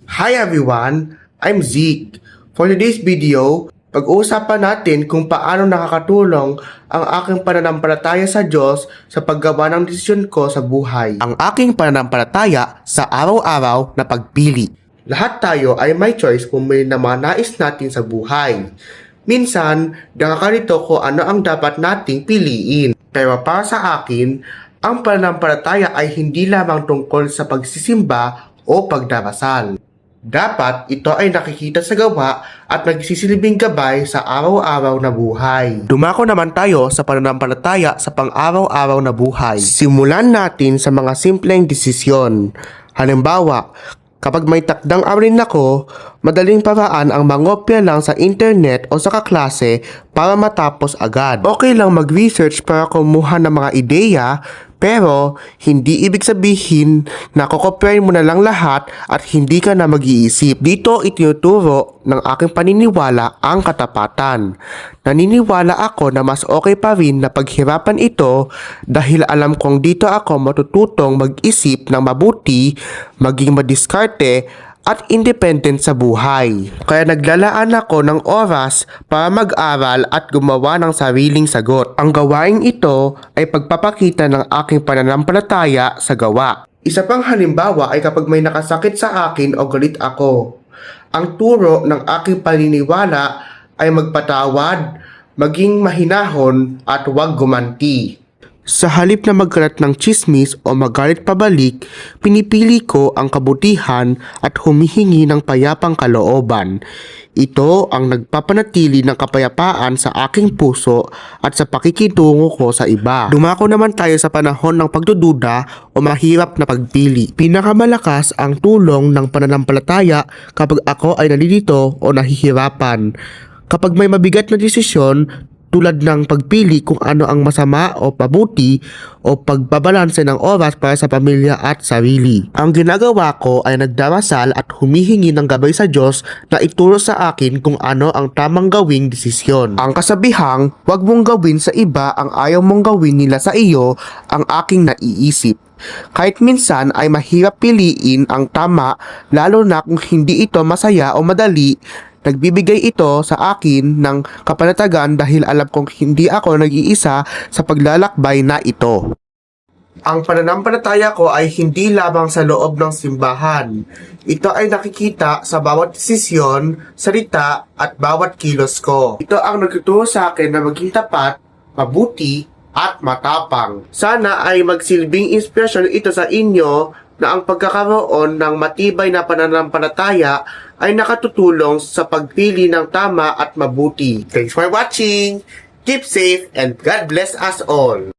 Hi everyone, I'm Zeke. For today's video, pag-uusapan natin kung paano nakakatulong ang aking pananampalataya sa Diyos sa paggawa ng desisyon ko sa buhay. Ang aking pananampalataya sa araw-araw na pagpili. Lahat tayo ay may choice kung may na mga nais natin sa buhay. Minsan, nakakalito kung ano ang dapat nating piliin. Pero para sa akin, ang pananampalataya ay hindi lamang tungkol sa pagsisimba o pagdarasal. Dapat ito ay nakikita sa gawa at nagsisilbing gabay sa araw-araw na buhay. Dumako naman tayo sa pananampalataya sa pang-araw-araw na buhay. Simulan natin sa mga simpleng desisyon. Halimbawa, kapag may takdang aral ako, madaling paraan ang mangopya lang sa internet o sa kaklase para matapos agad. Okay lang mag-research para kumuha ng mga ideya, pero hindi ibig sabihin na kokopyahin mo na lang lahat at hindi ka na mag-iisip. Dito itinuturo ng aking paniniwala ang katapatan. Naniniwala ako na mas okay pa rin na paghirapan ito dahil alam kong dito ako matututong mag-isip ng mabuti, maging madiskarte at independent sa buhay. Kaya naglalaan ako ng oras para mag-aral at gumawa ng sariling sagot. Ang gawaing ito ay pagpapakita ng aking pananampalataya sa gawa. Isa pang halimbawa ay kapag may nakasakit sa akin o galit ako. Ang turo ng aking paniniwala ay magpatawad, maging mahinahon at huwag gumanti. Sa halip na magkalat ng tsismis o magalit pabalik, pinipili ko ang kabutihan at humihingi ng payapang kalooban. Ito ang nagpapanatili ng kapayapaan sa aking puso at sa pakikitungo ko sa iba. Dumako naman tayo sa panahon ng pagdududa o mahirap na pagpili. Pinakamalakas ang tulong ng pananampalataya kapag ako ay nalilito o nahihirapan. Kapag may mabigat na desisyon, tulad ng pagpili kung ano ang masama o pabuti o pagbabalanse ng oras para sa pamilya at sarili. Ang ginagawa ko ay nagdarasal at humihingi ng gabay sa Diyos na ituro sa akin kung ano ang tamang gawing desisyon. Ang kasabihang, huwag mong gawin sa iba ang ayaw mong gawin nila sa iyo, ang aking naiisip. Kahit minsan ay mahirap piliin ang tama, lalo na kung hindi ito masaya o madali, nagbibigay ito sa akin ng kapanatagan dahil alam kong hindi ako nag-iisa sa paglalakbay na ito. Ang pananampalataya ko ay hindi lamang sa loob ng simbahan. Ito ay nakikita sa bawat desisyon, salita at bawat kilos ko. Ito ang nagtuturo sa akin na maging tapat, mabuti at matapang. Sana ay magsilbing inspirasyon ito sa inyo na ang pagkakaroon ng matibay na pananampalataya ay nakatutulong sa pagpili ng tama at mabuti. Thanks for watching! Keep safe and God bless us all!